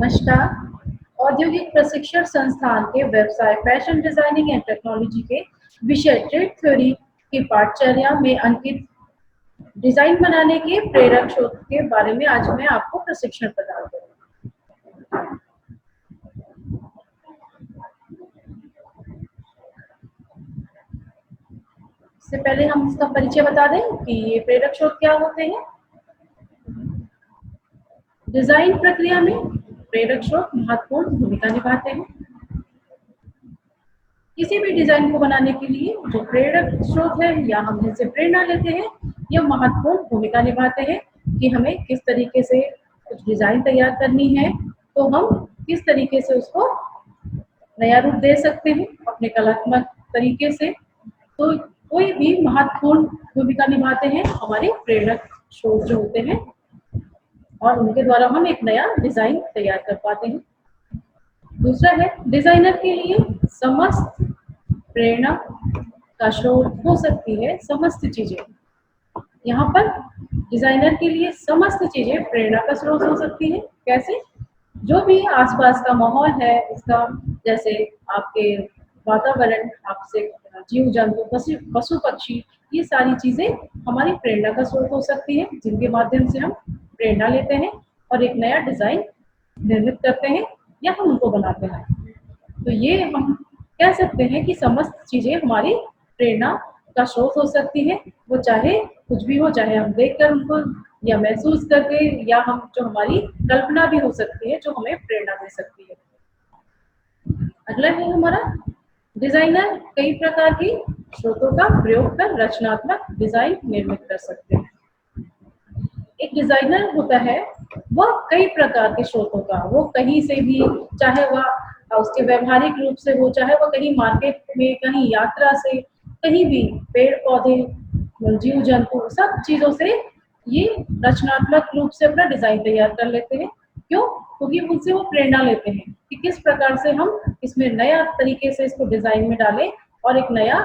नमस्कार। औद्योगिक प्रशिक्षण संस्थान के व्यवसाय फैशन डिजाइनिंग एंड टेक्नोलॉजी के विषय ट्रेड थ्योरी की पाठचर्या में अंकित डिजाइन बनाने के प्रेरक शोध के बारे में आज मैं आपको प्रशिक्षण प्रदान करूंगी। इससे पहले हम इसका परिचय बता दें कि ये प्रेरक शोध क्या होते हैं। डिजाइन प्रक्रिया में प्रेरक शोध महत्वपूर्ण भूमिका निभाते हैं। किसी भी डिजाइन को बनाने के लिए जो प्रेरक स्रोत है या हम इनसे प्रेरणा लेते हैं, यह महत्वपूर्ण भूमिका निभाते हैं कि हमें किस तरीके से कुछ डिजाइन तैयार करनी है, तो हम किस तरीके से उसको नया रूप दे सकते हैं अपने कलात्मक तरीके से। तो कोई भी महत्वपूर्ण भूमिका निभाते हैं हमारे प्रेरक स्रोत जो होते हैं, और उनके द्वारा हम एक नया डिजाइन तैयार कर पाते हैं। दूसरा है, डिजाइनर के लिए समस्त प्रेरणा का स्रोत हो सकती है समस्त चीजें। यहाँ पर डिजाइनर के लिए समस्त चीजें प्रेरणा का स्रोत हो सकती है। कैसे? जो भी आसपास का माहौल है इसका, जैसे आपके वातावरण, आपसे जीव जंतु, पशु पक्षी, ये सारी चीजें हमारी प्रेरणा का स्रोत हो सकती है, जिनके माध्यम से हम प्रेरणा लेते हैं और एक नया डिजाइन निर्मित करते हैं या हम उनको बनाते हैं। तो ये हम कह सकते हैं कि समस्त चीजें हमारी प्रेरणा का स्रोत हो सकती है। वो चाहे कुछ भी हो, चाहे हम देखकर उनको या महसूस करके, या हम जो हमारी कल्पना भी हो सकती है जो हमें प्रेरणा दे सकती है। अगला है हमारा, डिजाइनर कई प्रकार की स्रोतों का प्रयोग कर रचनात्मक डिजाइन निर्मित कर सकते हैं। एक डिजाइनर होता है वह कई प्रकार के स्रोतों का, वो कहीं से भी, चाहे वह उसके व्यवहारिक रूप से हो, चाहे वह कहीं मार्केट में, कहीं यात्रा से, कहीं भी पेड़ पौधे, जीव जंतु, सब चीजों से ये रचनात्मक रूप से अपना डिजाइन तैयार कर लेते हैं। क्यों? क्योंकि उनसे वो प्रेरणा लेते हैं कि किस प्रकार से हम इसमें नया तरीके से इसको डिजाइन में डालें और एक नया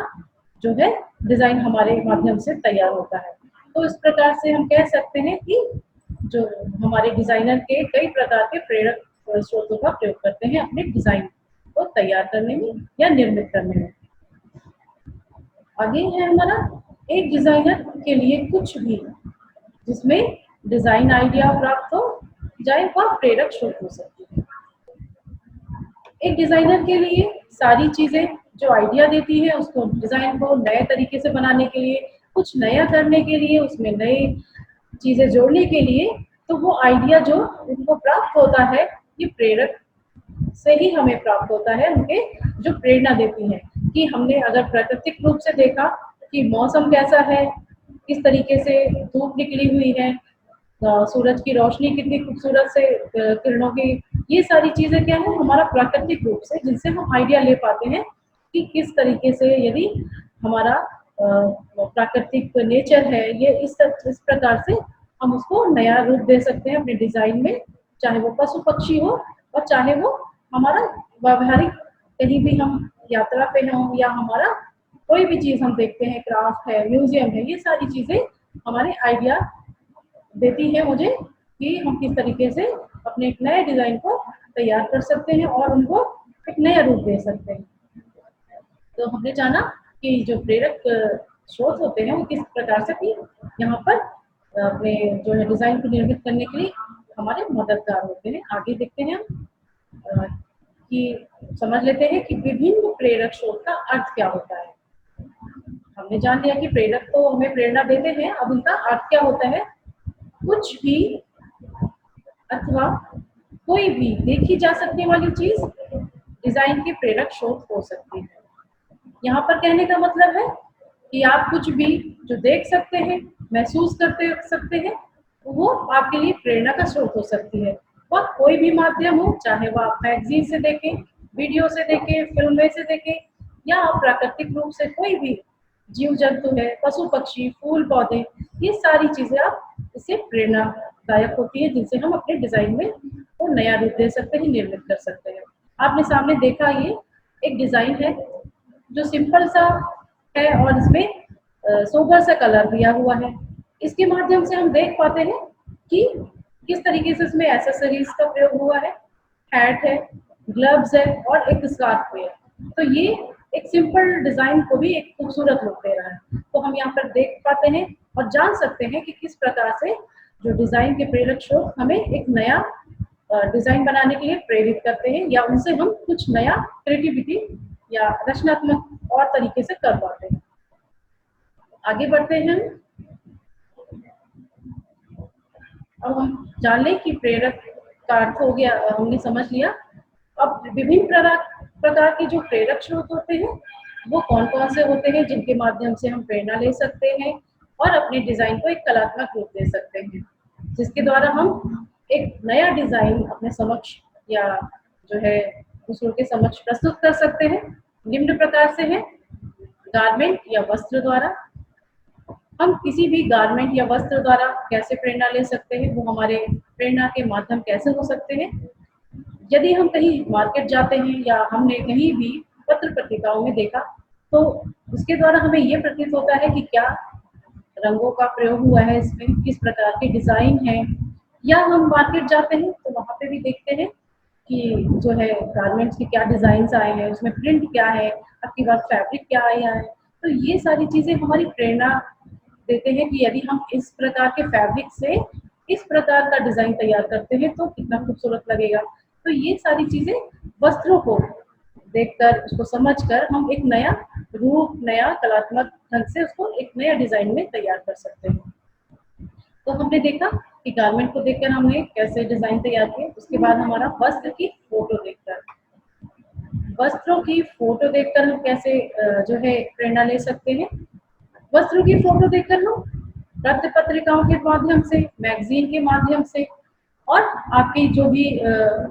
जो है डिजाइन हमारे माध्यम से तैयार होता है। तो इस प्रकार से हम कह सकते हैं कि जो हमारे डिजाइनर के कई प्रकार के प्रेरक स्रोतों का प्रयोग करते हैं अपने डिजाइन को तैयार करने में या निर्मित करने में। आगे है हमारा, एक डिजाइनर के लिए कुछ भी जिसमें डिजाइन आइडिया प्राप्त हो जाए वह प्रेरक स्रोत हो सकती है। एक डिजाइनर के लिए सारी चीजें जो आइडिया देती है उसको, डिजाइन को नए तरीके से बनाने के लिए, कुछ नया करने के लिए, उसमें नए चीजें जोड़ने के लिए, तो वो आइडिया जो उनको प्राप्त होता है ये प्रेरक से ही हमें प्राप्त होता है, उनके जो प्रेरणा देती है। कि हमने अगर प्राकृतिक रूप से देखा कि मौसम कैसा है, किस तरीके से धूप निकली हुई है, सूरज की रोशनी कितनी खूबसूरत से किरणों की, ये सारी चीजें क्या है हमारा प्राकृतिक रूप से, जिनसे हम आइडिया ले पाते हैं कि किस तरीके से यदि हमारा प्राकृतिक नेचर है, ये इस प्रकार से हम उसको नया रूप दे सकते हैं अपने डिजाइन में, चाहे वो पशु पक्षी हो और चाहे वो हमारा व्यवहारिक कहीं भी हम यात्रा पे हों, या हमारा कोई भी चीज हम देखते हैं, क्राफ्ट है, म्यूजियम है, ये सारी चीजें हमारे आइडिया देती है मुझे कि हम किस तरीके से अपने एक नए डिजाइन को तैयार कर सकते हैं और उनको एक नया रूप दे सकते हैं। तो हमने जाना कि जो प्रेरक स्रोत होते हैं वो किस प्रकार से भी यहाँ पर अपने जो है डिजाइन को निर्मित करने के लिए हमारे मददगार होते हैं। आगे देखते हैं हम कि समझ लेते हैं कि विभिन्न प्रेरक स्रोत का अर्थ क्या होता है। हमने जान लिया कि प्रेरक तो हमें प्रेरणा देते हैं, अब उनका अर्थ क्या होता है। कुछ भी अथवा कोई भी देखी जा सकने वाली चीज डिजाइन के प्रेरक स्रोत हो सकती है। यहाँ पर कहने का मतलब है कि आप कुछ भी जो देख सकते हैं, महसूस करते सकते हैं, वो आपके लिए प्रेरणा का स्रोत हो सकती है। वह कोई भी माध्यम हो, चाहे वह आप मैगजीन से देखें, वीडियो से देखें, फिल्म से देखें, या प्राकृतिक रूप से कोई भी जीव जंतु है, पशु पक्षी, फूल पौधे, ये सारी चीजें आप इससे प्रेरणादायक होती है, जिनसे हम अपने डिजाइन में वो नया रूप दे सकते हैं, निर्मित कर सकते हैं। आपने सामने देखा ये एक डिजाइन है जो सिंपल सा है और इसमें सोबर सा कलर दिया हुआ है। इसके माध्यम से हम देख पाते हैं कि किस तरीके से इसमें एसेसरीज का प्रयोग हुआ है। हैट है, ग्लव्स है और एक स्कार्फ है। तो ये एक सिंपल डिजाइन को भी एक खूबसूरत लुक दे रहा है। तो हम यहाँ पर देख पाते हैं और जान सकते हैं कि किस प्रकार से जो डिजाइन के प्रेरक स्रोत हमें एक नया डिजाइन बनाने के लिए प्रेरित करते हैं, या उनसे हम कुछ नया क्रिएटिविटी या रचनात्मक और तरीके से कर पाते हैं। आगे बढ़ते हैं। अब हम जान लें कि प्रेरक का अर्थ हो गया, हमने समझ लिया। अब विभिन्न प्रकार के जो प्रेरक स्रोत होते हैं वो कौन कौन से होते हैं जिनके माध्यम से हम प्रेरणा ले सकते हैं और अपने डिजाइन को एक कलात्मक रूप दे सकते हैं, जिसके द्वारा हम एक नया डिजाइन अपने समक्ष या जो है दूसरों के समक्ष प्रस्तुत कर सकते हैं। निम्न प्रकार से है गारमेंट या वस्त्र द्वारा। हम किसी भी गारमेंट या वस्त्र द्वारा कैसे प्रेरणा ले सकते हैं, वो हमारे प्रेरणा के माध्यम कैसे हो सकते हैं। यदि हम कहीं मार्केट जाते हैं या हमने कहीं भी पत्र पत्रिकाओं में देखा, तो उसके द्वारा हमें ये प्रतीत होता है कि क्या रंगों का प्रयोग हुआ है, इसमें किस प्रकार के डिजाइन है। या हम मार्केट जाते हैं तो वहां पे भी देखते हैं कि जो है गारमेंट्स के क्या डिजाइन आए हैं, उसमें प्रिंट क्या है, आपके पास फैब्रिक क्या आया है। तो ये सारी चीजें हमारी प्रेरणा देते हैं कि यदि हम इस प्रकार के फैब्रिक से इस प्रकार का डिजाइन तैयार करते हैं तो कितना खूबसूरत लगेगा। तो ये सारी चीजें वस्त्रों को देखकर, उसको समझकर हम एक नया रूप, नया कलात्मक ढंग से उसको एक नया डिजाइन में तैयार कर सकते हैं। तो हमने देखा कि गारमेंट को देखकर हमने कैसे डिजाइन तैयार किए। उसके बाद हमारा वस्त्र की फोटो देखकर, वस्त्रों की फोटो देखकर हम कैसे जो है प्रेरणा ले सकते हैं। वस्त्रों की फोटो देखकर हम पत्र पत्रिकाओं के माध्यम से, मैगजीन के माध्यम से, और आपकी जो भी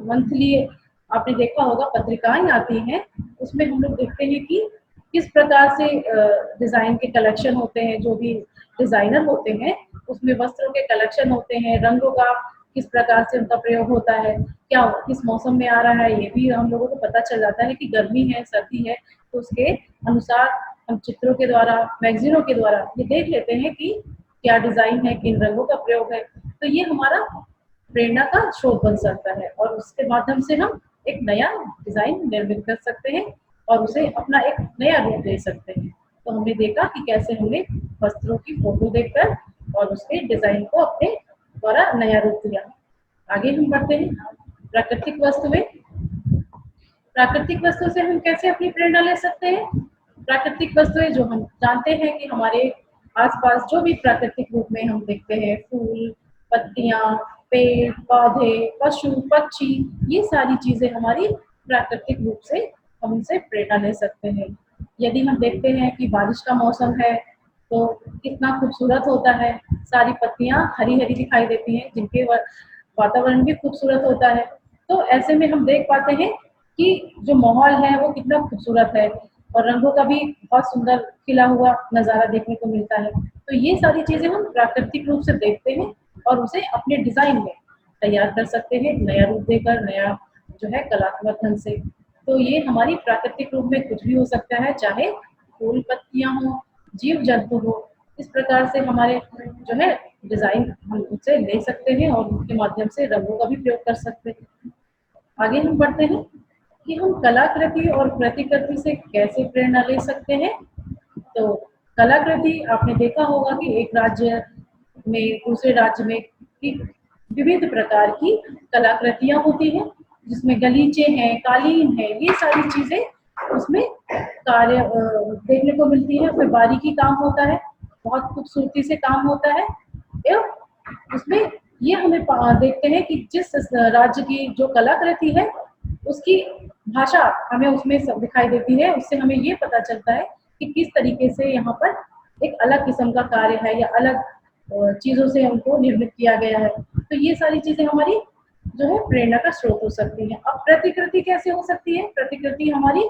मंथली आपने देखा होगा पत्रिकाएं आती हैं, उसमें हम लोग देखते हैं कि किस प्रकार से डिजाइन के कलेक्शन होते हैं। जो भी डिजाइनर होते हैं उसमें वस्त्रों के कलेक्शन होते हैं, रंगों का किस प्रकार से उनका प्रयोग होता है, क्या किस मौसम में आ रहा है, ये भी हम लोगों को पता चल जाता है कि गर्मी है, सर्दी है। तो उसके अनुसार हम चित्रों के द्वारा, मैगजीनों के द्वारा ये देख लेते हैं कि क्या डिजाइन है, किन रंगों का प्रयोग है। तो ये हमारा प्रेरणा का स्रोत बन सकता है और उसके माध्यम से हम एक नया डिजाइन निर्मित कर सकते हैं और उसे अपना एक नया रूप दे सकते हैं। तो हमने देखा कि कैसे हमने वस्त्रों की फोटो देखकर और उसके डिजाइन को अपने द्वारा नया रूप दिया। आगे हम बढ़ते हैं प्राकृतिक वस्तुएं। प्राकृतिक वस्तु से हम कैसे अपनी प्रेरणा ले सकते हैं। प्राकृतिक वस्तुएं जो हम जानते हैं कि हमारे आसपास जो भी प्राकृतिक रूप में हम देखते हैं, फूल, पत्तियां, पेड़ पौधे, पशु पक्षी, ये सारी चीजें हमारी प्राकृतिक रूप से हम उनसे प्रेरणा ले सकते हैं। यदि हम देखते हैं कि बारिश का मौसम है तो कितना खूबसूरत होता है, सारी पत्तियां हरी हरी दिखाई देती हैं, जिनके वातावरण भी खूबसूरत होता है। तो ऐसे में हम देख पाते हैं कि जो माहौल है वो कितना खूबसूरत है और रंगों का भी बहुत सुंदर खिला हुआ नजारा देखने को मिलता है। तो ये सारी चीजें हम प्राकृतिक रूप से देखते हैं और उसे अपने डिजाइन में तैयार कर सकते हैं, नया रूप देकर, नया जो है कलात्मक ढंग से। तो ये हमारी प्राकृतिक रूप में कुछ भी हो सकता है, चाहे फूल पत्तियां हो, जीव जंतु हो। इस प्रकार से हमारे जो है डिजाइन हम उसे ले सकते हैं और उनके माध्यम से रंगों का भी प्रयोग कर सकते हैं। आगे हम बढ़ते हैं कि हम कलाकृति और प्रतिकृति से कैसे प्रेरणा ले सकते हैं। तो कलाकृति आपने देखा होगा कि एक राज्य में दूसरे राज्य में विविध प्रकार की कलाकृतियां होती हैं, जिसमें गलीचे हैं, कालीन है, ये सारी चीजें उसमें कार्य देखने को मिलती है। उसमें बारीकी काम होता है, बहुत खूबसूरती से काम होता है। एवं उसमें ये हमें देखते हैं कि जिस राज्य की जो कलाकृति है उसकी भाषा हमें उसमें सब दिखाई देती है। उससे हमें ये पता चलता है कि किस तरीके से यहाँ पर एक अलग किस्म का कार्य है या अलग चीजों से हमको निर्मित किया गया है। तो ये सारी चीजें हमारी जो है प्रेरणा का स्रोत हो सकती है। अब प्रतिकृति कैसे हो सकती है। प्रतिकृति हमारी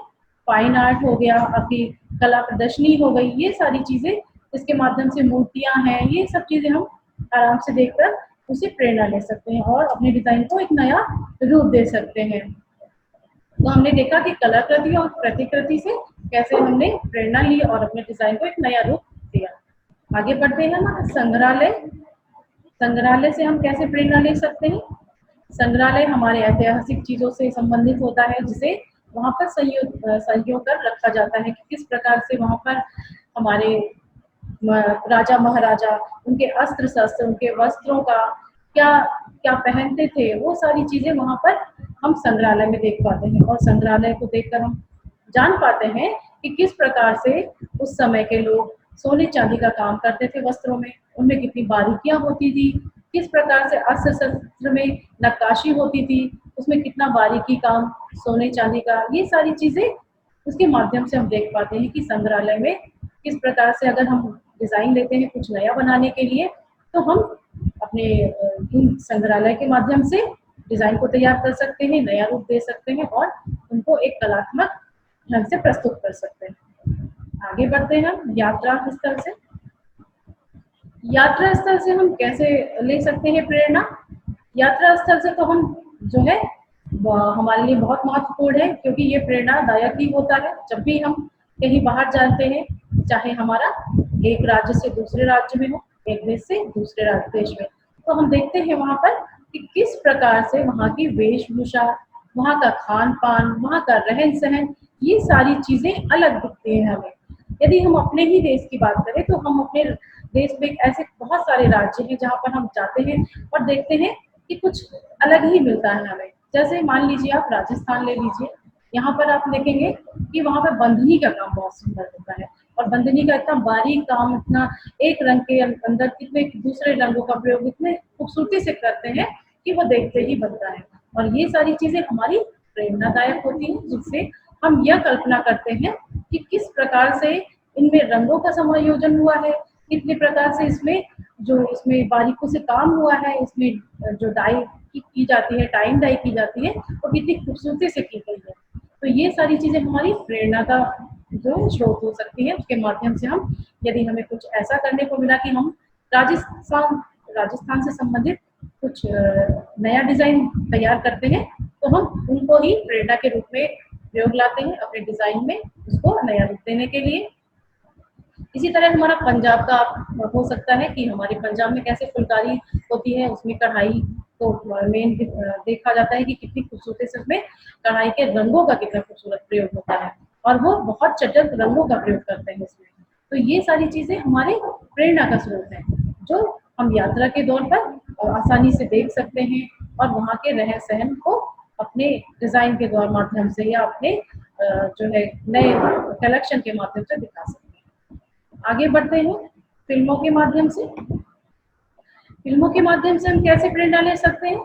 फाइन आर्ट हो गया, आपकी कला प्रदर्शनी हो गई, ये सारी चीजें इसके माध्यम से मूर्तियां हैं, ये सब चीजें हम आराम से देखकर उसे प्रेरणा ले सकते हैं और अपने डिजाइन को एक नया रूप दे सकते हैं। तो हमने देखा कि कलाकृति और प्रतिकृति से कैसे हमने प्रेरणा ली और अपने डिजाइन को एक नया रूप दिया। आगे बढ़ते हैं ना, संग्रहालय। संग्रहालय से हम कैसे प्रेरणा ले सकते हैं। संग्रहालय हमारे ऐतिहासिक चीजों से संबंधित होता है, जिसे वहाँ पर संजो कर रखा जाता है कि किस प्रकार से वहाँ पर हमारे राजा महाराजा उनके अस्त्र शस्त्र, उनके वस्त्रों का क्या क्या पहनते थे, वो सारी चीजें वहाँ पर हम संग्रहालय में देख पाते हैं। और संग्रहालय को देखकर हम जान पाते हैं कि किस प्रकार से उस समय के लोग सोने चांदी का काम करते थे वस्त्रों में, उनमें कितनी बारीकियां होती थी, किस प्रकार से अस्त्र शस्त्र में नक्काशी होती थी, उसमें कितना बारीकी काम सोने चांदी का, ये सारी चीजें उसके माध्यम से हम देख पाते हैं कि संग्रहालय में किस प्रकार से अगर हम डिजाइन लेते हैं कुछ नया बनाने के लिए, तो हम अपने इन संग्रहालय के माध्यम से डिजाइन को तैयार कर सकते हैं, नया रूप दे सकते हैं और उनको एक कलात्मक ढंग से प्रस्तुत कर सकते हैं। आगे बढ़ते हैं हम यात्रा स्थल से। यात्रा स्थल से हम कैसे ले सकते हैं प्रेरणा? यात्रा स्थल से तो हम जो है हमारे लिए बहुत महत्वपूर्ण है, क्योंकि ये प्रेरणादायक ही होता है। जब भी हम कहीं बाहर जाते हैं, चाहे हमारा एक राज्य से दूसरे राज्य में हो, एक देश से दूसरे देश में, तो हम देखते हैं वहां पर कि किस प्रकार से वहाँ की वेशभूषा, वहाँ का खान पान, वहाँ का रहन सहन, ये सारी चीजें अलग दिखती हैं हमें। यदि हम अपने ही देश की बात करें तो हम अपने देश में ऐसे बहुत सारे राज्य हैं जहाँ पर हम जाते हैं और देखते हैं कि कुछ अलग ही मिलता है हमें। जैसे मान लीजिए आप राजस्थान ले लीजिए, यहाँ पर आप देखेंगे कि वहाँ पर बंधनी का काम बहुत सुंदर होता है, और बंधनी का इतना बारीक काम, इतना एक रंग के अंदर कितने दूसरे रंगों का प्रयोग इतने खूबसूरती से करते हैं कि वो देखते ही बनता है। और ये सारी चीजें हमारी प्रेरणादायक होती हैं, जिससे हम यह कल्पना करते हैं कि किस प्रकार से इनमें रंगों का समायोजन हुआ है, कितने प्रकार से इसमें बारीकों से काम हुआ है, इसमें जो डाई की जाती है, टाइम डाई की जाती है, वो कितनी खूबसूरती से की गई है। तो ये सारी चीजें हमारी प्रेरणा का जो स्रोत हो सकती है, उसके माध्यम से हम, यदि हमें कुछ ऐसा करने को मिला कि हम राजस्थान से संबंधित कुछ नया डिजाइन तैयार करते हैं, तो हम उनको ही प्रेरणा के रूप में प्रयोग लाते हैं अपने डिजाइन में, उसको नया रूप देने के लिए। इसी तरह हमारा पंजाब का हो सकता है कि हमारे पंजाब में कैसे फुलकारी होती है, उसमें कढ़ाई तो मेन देखा जाता है कि कितनी खूबसूरती से उसमें कढ़ाई के रंगों का कितना खूबसूरत प्रयोग होता है, और वो बहुत चटक रंगों का प्रयोग करते हैं उसमें। तो ये सारी चीजें हमारे प्रेरणा का स्रोत है, जो हम यात्रा के दौर पर आसानी से देख सकते हैं और वहाँ के रहन सहन को अपने डिजाइन के द्वारा माध्यम से या अपने जो है नए कलेक्शन के माध्यम से दिखा सकते हैं। आगे बढ़ते हैं फिल्मों के माध्यम से। फिल्मों के माध्यम से हम कैसे प्रेरणा ले सकते हैं?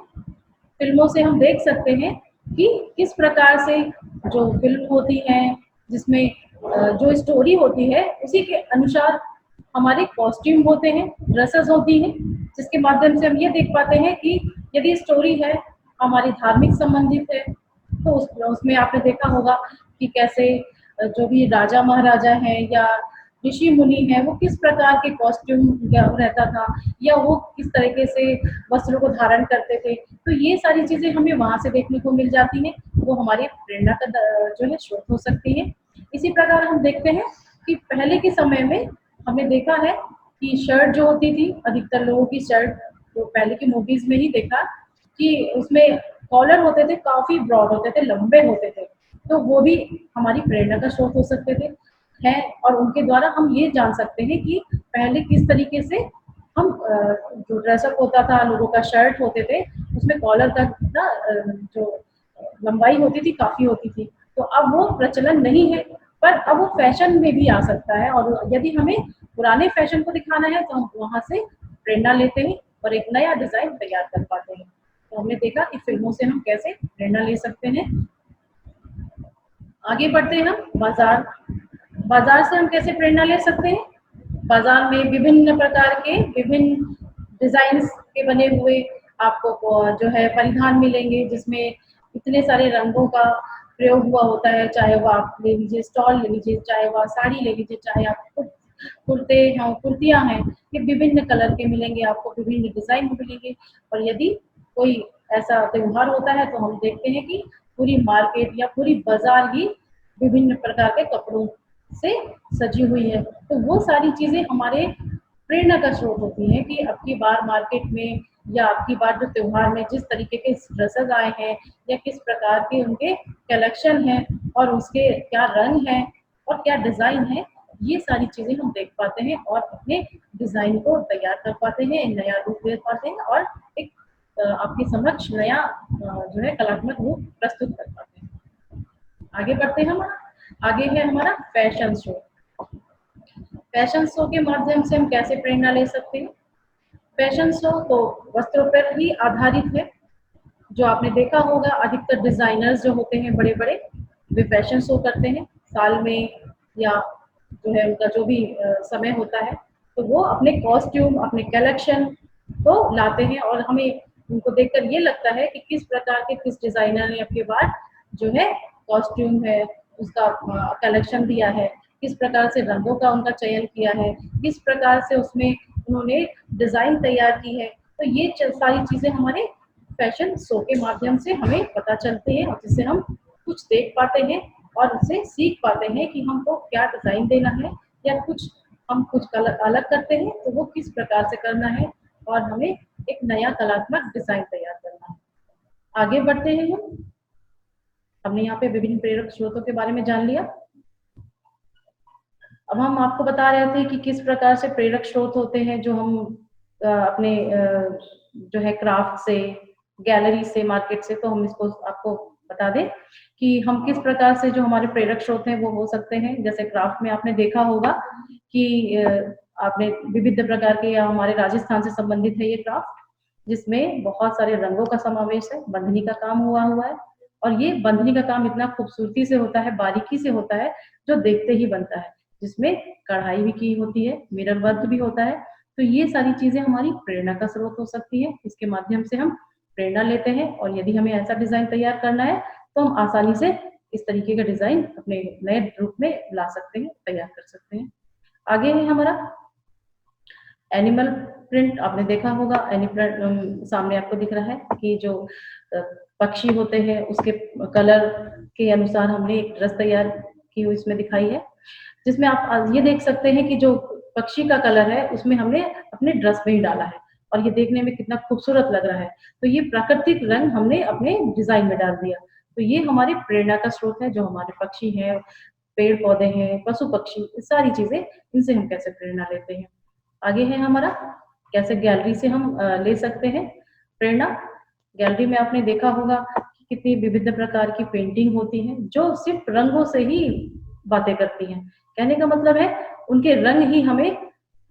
फिल्मों से हम देख सकते हैं कि किस प्रकार से जो फिल्म होती है, जिसमें जो स्टोरी होती है उसी के अनुसार हमारे कॉस्ट्यूम होते हैं, ड्रेसेस होती हैं, जिसके माध्यम से हम ये देख पाते हैं कि यदि स्टोरी है हमारी धार्मिक संबंधित है, तो उसमें आपने देखा होगा कि कैसे जो भी राजा महाराजा हैं या ऋषि मुनि हैं, वो किस प्रकार के कॉस्ट्यूम रहता था, या वो किस तरीके से वस्त्रों को धारण करते थे। तो ये सारी चीजें हमें वहां से देखने को मिल जाती हैं, वो हमारी प्रेरणा का जो है स्रोत हो सकती है। इसी प्रकार हम देखते हैं कि पहले के समय में हमने देखा है कि शर्ट जो होती थी, अधिकतर लोगों की शर्ट, तो पहले की मूवीज में ही देखा कि उसमें कॉलर होते थे, काफी ब्रॉड होते थे, लंबे होते थे, तो वो भी हमारी प्रेरणा का स्रोत हो सकते थे हैं। और उनके द्वारा हम ये जान सकते हैं कि पहले किस तरीके से हम जो ड्रेसअप होता था, लोगों का शर्ट होते थे, उसमें कॉलर का ना जो लंबाई होती थी काफी होती थी। तो अब वो प्रचलन नहीं है, पर अब वो फैशन में भी आ सकता है, और यदि हमें पुराने फैशन को दिखाना है तो हम वहां से प्रेरणा लेते हैं और एक नया डिजाइन तैयार कर पाते हैं। तो हमने देखा कि फिल्मों से हम कैसे प्रेरणा ले सकते हैं। आगे बढ़ते हैं हम बाजार। बाजार से हम कैसे प्रेरणा ले सकते हैं? बाजार में विभिन्न प्रकार के विभिन्न डिजाइन के बने हुए आपको जो है परिधान मिलेंगे, जिसमें इतने सारे रंगों का प्रयोग हुआ होता है। चाहे वो आप ले लीजिए, स्टॉल ले लीजिए, चाहे वो साड़ी ले लीजिए, चाहे आप कुर्ते हैं, कुर्तियां हैं, ये विभिन्न कलर के मिलेंगे आपको, विभिन्न डिजाइन मिलेंगे। और यदि कोई ऐसा त्योहार होता है तो हम देखते हैं कि पूरी मार्केट या पूरी बाजार ही विभिन्न प्रकार के कपड़ों से सजी हुई है। तो वो सारी चीजें हमारे प्रेरणा का स्रोत होती हैं कि अब की बार मार्केट में या अब की बार जो त्योहार में जिस तरीके के ड्रेसेस आए हैं या किस प्रकार के उनके कलेक्शन हैं और उसके क्या रंग हैं और क्या डिज़ाइन है, ये सारी चीज़ें हम देख पाते हैं और अपने डिज़ाइन को तैयार कर पाते हैं, नया रूप दे पाते हैं और एक आपके समक्ष नया जो है कलात्मक रूप प्रस्तुत कर पाते हैं। आगे बढ़ते हैं हम, आगे है हमारा फैशन शो। फैशन शो के माध्यम से हम कैसे प्रेरणा ले सकते हैं? फैशन शो तो वस्त्रों पर ही आधारित है। जो आपने देखा होगा अधिकतर डिजाइनर्स जो होते हैं बड़े बड़े, वे फैशन शो करते हैं साल में या जो है उनका जो भी समय होता है, तो वो अपने कॉस्ट्यूम अपने कलेक्शन को लाते हैं और हमें उनको देखकर ये लगता है कि किस प्रकार के किस डिजाइनर ने अपनी बार जो है कॉस्ट्यूम है उसका कलेक्शन दिया है, किस प्रकार से रंगों का उनका चयन किया है, किस प्रकार से उसमें उन्होंने डिजाइन तैयार की है। तो ये सारी चीजें हमारे फैशन शो के माध्यम से हमें पता चलते हैं और जिससे हम कुछ देख पाते हैं और उससे सीख पाते हैं कि हमको क्या डिजाइन देना है या कुछ हम कुछ कलर अलग करते हैं तो वो किस प्रकार से करना है और हमें एक नया कलात्मक डिजाइन तैयार करना है। आगे बढ़ते हैं हम, हमने यहाँ पे विभिन्न प्रेरक स्रोतों के बारे में जान लिया। अब हम आपको बता रहे थे कि किस प्रकार से प्रेरक स्रोत होते हैं जो हम अपने जो है क्राफ्ट से, गैलरी से, मार्केट से, तो हम इसको आपको बता दें कि हम किस प्रकार से जो हमारे प्रेरक स्रोत हैं वो हो सकते हैं। जैसे क्राफ्ट में आपने देखा होगा कि आपने विविध प्रकार के या हमारे राजस्थान से संबंधित है ये क्राफ्ट, जिसमें बहुत सारे रंगों का समावेश है, बंधनी का काम हुआ है और ये बंधनी का काम इतना खूबसूरती से होता है, बारीकी से होता है, जो देखते ही बनता है, जिसमें कढ़ाई भी की होती है, मिरर वर्क भी होता है। तो ये सारी चीजें हमारी प्रेरणा का स्रोत हो सकती है। इसके माध्यम से हम प्रेरणा लेते हैं और यदि हमें ऐसा डिजाइन तैयार करना है तो हम आसानी से इस तरीके का डिजाइन अपने नए रूप में ला सकते हैं, तैयार कर सकते हैं। आगे है हमारा एनिमल प्रिंट। आपने देखा होगा एनिमल सामने आपको दिख रहा है कि जो पक्षी होते हैं उसके कलर के अनुसार हमने एक ड्रेस तैयार की हुई इसमें दिखाई है, जिसमें आप ये देख सकते हैं कि जो पक्षी का कलर है उसमें हमने अपने ड्रेस में ही डाला है और ये देखने में कितना खूबसूरत लग रहा है। तो ये प्राकृतिक रंग हमने अपने डिजाइन में डाल दिया। तो ये हमारी प्रेरणा का स्रोत है, जो हमारे पक्षी हैं, पेड़ पौधे हैं, पशु पक्षी, सारी चीजें, इनसे हम कैसे प्रेरणा लेते हैं। आगे है हमारा कैसे गैलरी से हम ले सकते हैं प्रेरणा। गैलरी में आपने देखा होगा कि कितनी विविध प्रकार की पेंटिंग होती है जो सिर्फ रंगों से ही बातें करती हैं। कहने का मतलब है उनके रंग ही हमें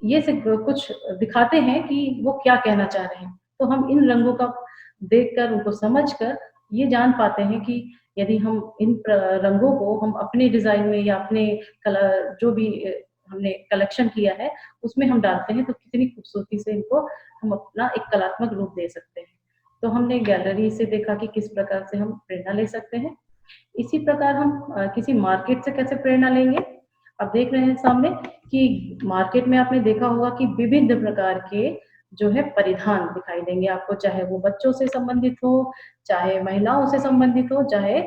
ये से कुछ दिखाते हैं कि वो क्या कहना चाह रहे हैं। तो हम इन रंगों का देखकर उनको समझकर ये जान पाते हैं कि यदि हम इन रंगों को हम अपने डिजाइन में या अपने कलर जो भी हमने कलेक्शन किया है उसमें हम डालते हैं तो कितनी खूबसूरती से इनको हम अपना एक कलात्मक रूप दे सकते हैं। तो हमने गैलरी से देखा कि किस प्रकार से हम प्रेरणा ले सकते हैं। इसी प्रकार हम किसी मार्केट से कैसे प्रेरणा लेंगे। अब देख रहे हैं सामने कि मार्केट में आपने देखा होगा कि विभिन्न प्रकार के जो है परिधान दिखाई देंगे आपको, चाहे वो बच्चों से संबंधित हो, चाहे महिलाओं से संबंधित हो, चाहे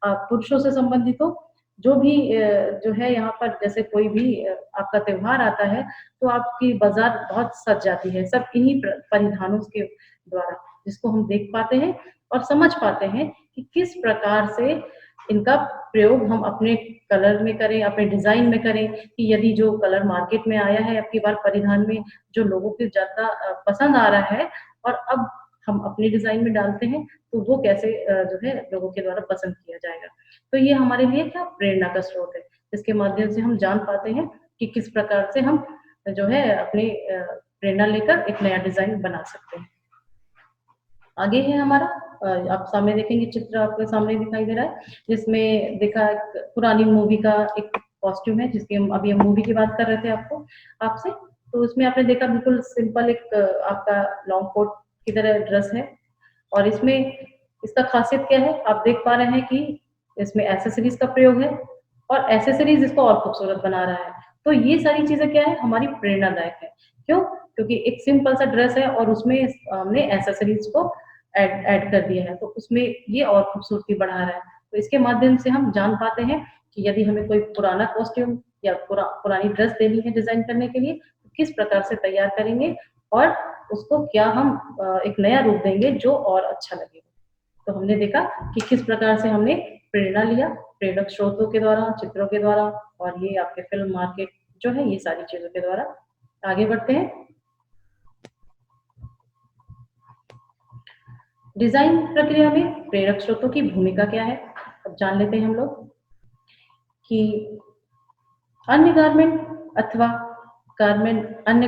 पुरुषों से संबंधित हो। जो भी जो है यहाँ पर जैसे कोई भी आपका त्योहार आता है तो आपकी बाजार बहुत सज जाती है सब इन्हीं परिधानों के द्वारा, जिसको हम देख पाते हैं और समझ पाते हैं कि किस प्रकार से इनका प्रयोग हम अपने कलर में करें, अपने डिजाइन में करें। कि यदि जो कलर मार्केट में आया है अब की बार परिधान में जो लोगों को ज्यादा पसंद आ रहा है और अब हम अपने डिजाइन में डालते हैं तो वो कैसे जो है लोगों के द्वारा पसंद किया जाएगा। तो ये हमारे लिए क्या प्रेरणा का स्रोत है, जिसके माध्यम से हम जान पाते हैं कि किस प्रकार से हम जो है अपनी प्रेरणा लेकर एक नया डिजाइन बना सकते हैं। आगे है हमारा आप सामने देखेंगे चित्र आपके सामने दिखाई दे रहा है, जिसमें देखा पुरानी मूवी का एक कॉस्ट्यूम है, जिसकी हम अभी हम मूवी की बात कर रहे थे आपसे। तो उसमें आपने देखा बिल्कुल सिंपल एक आपका लॉन्ग कोट की तरह ड्रेस है और इसमें इसका खासियत क्या है आप देख पा रहे हैं कि इसमें एसेसरीज का प्रयोग है और एसेसरीज इसको और खूबसूरत बना रहा है। तो ये सारी चीजें क्या है हमारी प्रेरणादायक है। क्यों? क्योंकि एक सिंपल सा ड्रेस है और उसमें हमने एसेसरीज को ऐड कर दिया है तो उसमें ये और खूबसूरती बढ़ा रहा है। तो इसके माध्यम से हम जान पाते हैं कि यदि हमें कोई पुराना कॉस्ट्यूम या पुरानी ड्रेस देनी है डिजाइन करने के लिए तो किस प्रकार से तैयार करेंगे और उसको क्या हम एक नया रूप देंगे जो और अच्छा लगेगा। तो हमने देखा कि किस प्रकार से हमने प्रेरणा लिया, प्रेरक स्रोतों के द्वारा, चित्रों के द्वारा, और ये आपके फिल्म मार्केट जो है, ये सारी चीजों के द्वारा। आगे बढ़ते हैं। डिजाइन प्रक्रिया में प्रेरक स्रोतों की भूमिका क्या है, अब जान लेते हैं हम लोग कि अन्य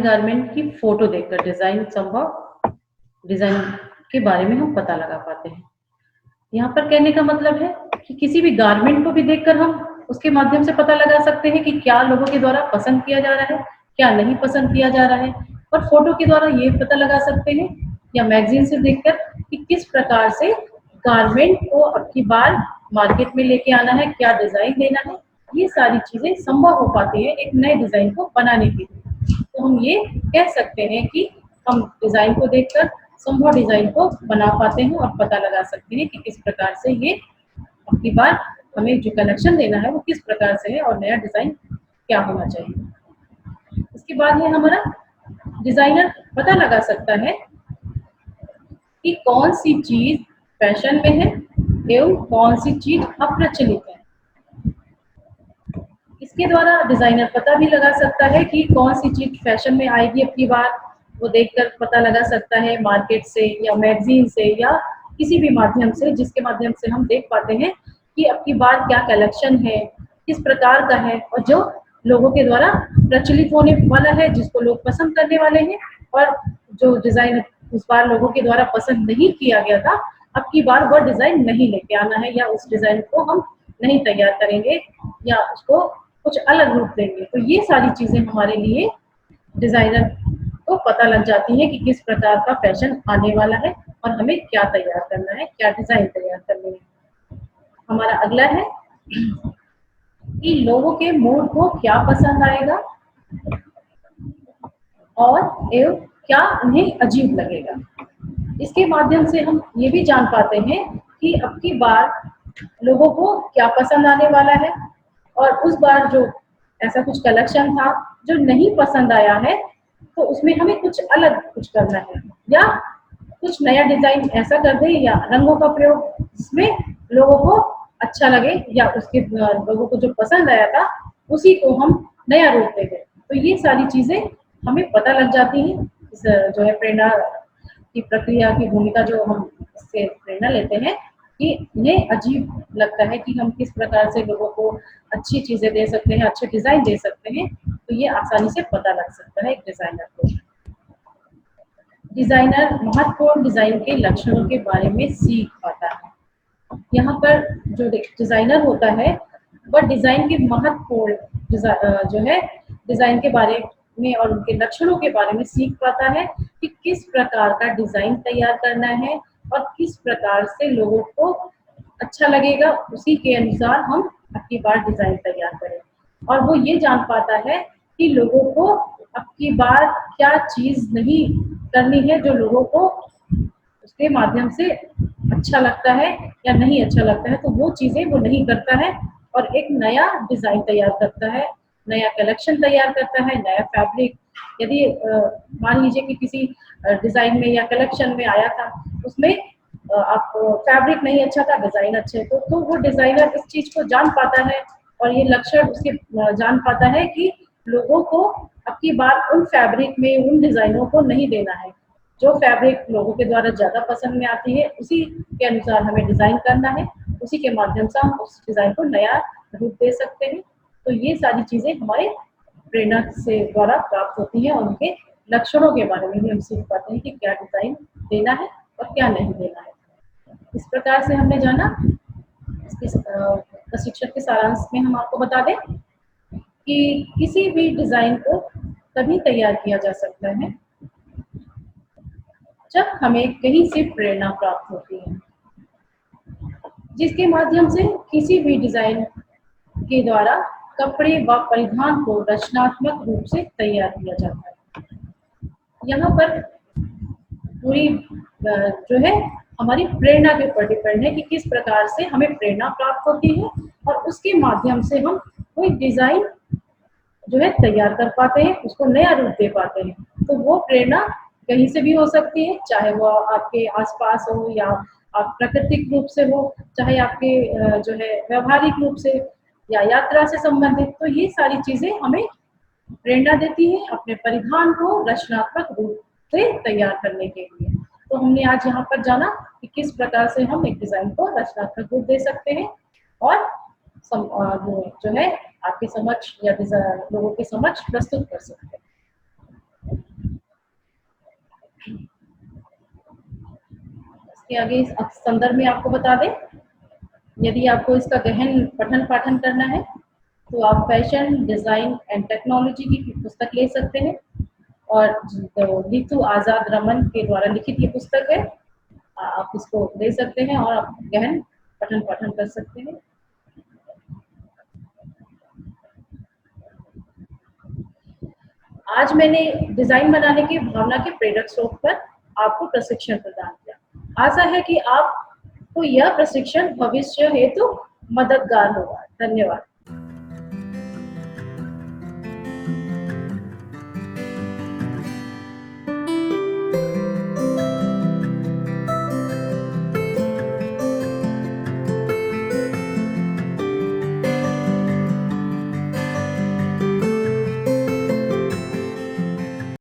गारमेंट की फोटो देखकर डिजाइन के बारे में हम पता लगा पाते हैं। यहाँ पर कहने का मतलब है कि किसी भी गारमेंट को भी देखकर हम उसके माध्यम से पता लगा सकते हैं कि क्या लोगों के द्वारा पसंद किया जा रहा है, क्या नहीं पसंद किया जा रहा है। और फोटो के द्वारा ये पता लगा सकते हैं या मैगजीन से देखकर कि किस प्रकार से गारमेंट को अब की बार मार्केट में लेके आना है, क्या डिजाइन देना है। ये सारी चीजें संभव हो पाती है एक नए डिजाइन को बनाने के लिए। तो हम ये कह सकते हैं कि हम डिजाइन को देखकर संभव डिजाइन को बना पाते हैं और पता लगा सकते हैं कि किस प्रकार से ये अब की बार हमें जो कलेक्शन देना है वो किस प्रकार से है और नया डिजाइन क्या होना चाहिए। इसके बाद ये हमारा डिजाइनर पता लगा सकता है कि कौन सी चीज फैशन में है एवं कौन सी चीज अप्रचलित है। इसके द्वारा डिजाइनर पता भी लगा सकता है कि कौन सी चीज फैशन में आएगी अब की बार, वो देखकर पता लगा सकता है मार्केट से या मैगजीन से या किसी भी माध्यम से, जिसके माध्यम से हम देख पाते हैं कि अब की बार क्या कलेक्शन है, किस प्रकार का है और जो लोगों के द्वारा प्रचलित होने वाला है, जिसको लोग पसंद करने वाले हैं। और जो डिजाइन उस बार लोगों के द्वारा पसंद नहीं किया गया था, अब की बार वह डिजाइन नहीं लेके आना है या उस डिजाइन को हम नहीं तैयार करेंगे या उसको कुछ अलग रूप देंगे। तो ये सारी चीजें हमारे लिए डिजाइनर को पता लग जाती है कि किस प्रकार का फैशन आने वाला है और हमें क्या तैयार करना है, क्या डिजाइन तैयार करनी है। हमारा अगला है कि लोगों के मूड को क्या पसंद आएगा और एवं क्या उन्हें अजीब लगेगा। इसके माध्यम से हम ये भी जान पाते हैं कि अब की बार लोगों को क्या पसंद आने वाला है और उस बार जो ऐसा कुछ कलेक्शन था जो नहीं पसंद आया है, तो उसमें हमें कुछ अलग कुछ करना है या कुछ नया डिजाइन ऐसा कर दे या रंगों का प्रयोग जिसमें लोगों को अच्छा लगे या उसके लोगों को जो पसंद आया था उसी को हम नया रूप दे दें। तो ये सारी चीजें हमें पता लग जाती हैं। इस जो है प्रेरणा की प्रक्रिया की भूमिका जो हम इससे प्रेरणा लेते हैं कि इन्हें अजीब लगता है कि हम किस प्रकार से लोगों को अच्छी चीजें दे सकते हैं, अच्छे डिजाइन दे सकते हैं। तो ये आसानी से पता लग सकता है एक डिजाइनर को। डिजाइनर महत्वपूर्ण डिजाइन के लक्षणों के बारे में सीख पाता है। यहाँ पर जो डिजाइनर होता है वह डिजाइन के महत्वपूर्ण जो है डिजाइन के बारे में और उनके लक्षणों के बारे में सीख पाता है कि किस प्रकार का डिजाइन तैयार करना है और किस प्रकार से लोगों को अच्छा लगेगा, उसी के अनुसार हम अपनी बार डिजाइन तैयार करें। और वो ये जान पाता है कि लोगों को अब की बार क्या चीज नहीं करनी है जो लोगों को उसके माध्यम से अच्छा लगता है या नहीं अच्छा लगता है, तो वो चीजें वो नहीं करता है और एक नया डिजाइन तैयार करता है, नया कलेक्शन तैयार करता है, नया फैब्रिक। यदि मान लीजिए कि किसी डिजाइन में या कलेक्शन में आया था, उसमें आप फैब्रिक नहीं अच्छा था, डिजाइन अच्छे तो वो डिजाइनर इस चीज को जान पाता है और ये लक्षण उसके जान पाता है कि लोगों को अब की बार उन फैब्रिक में उन डिजाइनों को नहीं देना है। जो फैब्रिक लोगों के द्वारा ज्यादा पसंद में आती है उसी के अनुसार हमें डिजाइन करना है, उसी के माध्यम से हम उस डिजाइन को नया रूप दे सकते हैं। तो ये सारी चीजें हमारे प्रेरणा से द्वारा प्राप्त होती हैं और उनके लक्षणों के बारे में भी हम सीख पाते हैं कि क्या डिजाइन देना है और क्या नहीं देना है। इस प्रकार से हमने जाना। इसके प्रशिक्षण के सारांश में हम आपको बता दें कि किसी भी डिजाइन को तभी तैयार किया जा सकता है जब हमें कहीं से प्रेरणा प्राप्त होती है, जिसके माध्यम से किसी भी डिजाइन के द्वारा कपड़े व परिधान को रचनात्मक रूप से तैयार किया जाता है। यहाँ पर पूरी जो है हमारी प्रेरणा के ऊपर डिपेंड है कि किस प्रकार से हमें प्रेरणा प्राप्त होती है और उसके माध्यम से हम कोई डिजाइन जो है तैयार कर पाते हैं, उसको नया रूप दे पाते हैं। तो वो प्रेरणा कहीं से भी हो सकती है, चाहे वो आपके आसपास हो या आप प्राकृतिक रूप से हो, चाहे आपके जो है व्यवहारिक रूप से या यात्रा से संबंधित। तो ये सारी चीजें हमें प्रेरणा देती है अपने परिधान को रचनात्मक रूप से तैयार करने के लिए। तो हमने आज यहाँ पर जाना कि किस प्रकार से हम एक डिजाइन को रचनात्मक रूप दे सकते हैं और जो है आपके समक्ष या लोगों के समक्ष प्रस्तुत कर सकते हैं। इसके आगे इस संदर्भ में आपको बता दें, यदि आपको इसका गहन पठन पाठन करना है तो आप फैशन डिजाइन एंड टेक्नोलॉजी की पुस्तक ले सकते हैं और नीतू आजाद रमन के द्वारा लिखित ये पुस्तक है, आप इसको ले सकते हैं और आप गहन पठन पाठन कर सकते हैं। आज मैंने डिजाइन बनाने की भावना के प्रेरक स्रोत पर आपको प्रशिक्षण प्रदान किया। आशा है कि आपको यह प्रशिक्षण भविष्य हेतु मददगार होगा। धन्यवाद।